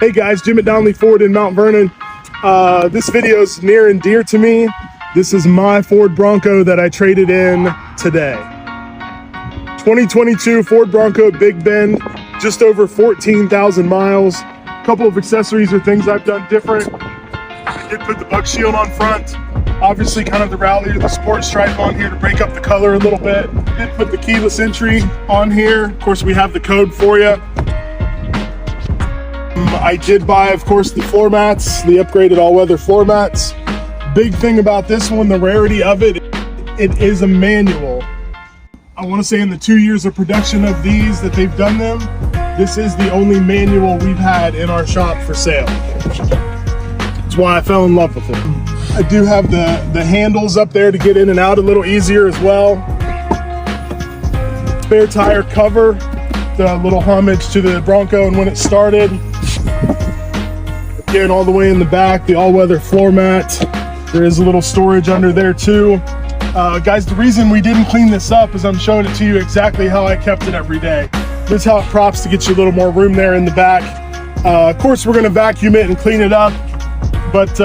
Hey guys, Jim at Donnelly Ford in Mount Vernon. This video is near and dear to me. This is my Ford Bronco that I traded in today. 2022 Ford Bronco Big Bend, just over 14,000 miles. A couple of accessories or things I've done different. I did put the bug shield on front. Obviously kind of the rally or the sport stripe on here to break up the color a little bit. Did put the keyless entry on here. Of course, we have the code for you. I did buy, of course, the floor mats, the upgraded all-weather floor mats. Big thing about this one, the rarity of it, it is a manual. I want to say in the 2 years of production of these that they've done them, this is the only manual we've had in our shop for sale. That's why I fell in love with it. I do have the handles up there to get in and out a little easier as well. Spare tire cover, the little homage to the Bronco and when it started. Again, all the way in the back, the all-weather floor mat. There is a little storage under there too. Guys, the reason we didn't clean this up is I'm showing it to you exactly how I kept it every day. This is how it props to get you a little more room there in the back. Of course, we're gonna vacuum it and clean it up, but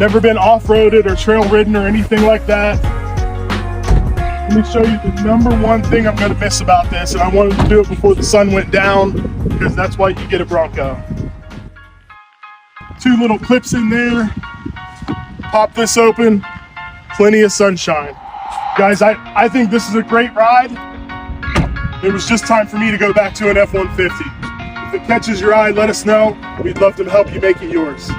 never been off-roaded or trail ridden or anything like that. Let me show you the number one thing I'm gonna miss about this, and I wanted to do it before the sun went down because that's why you get a Bronco. Two little clips in there. Pop this open, plenty of sunshine. Guys, I think this is a great ride. It was just time for me to go back to an F-150. If it catches your eye, let us know. We'd love to help you make it yours.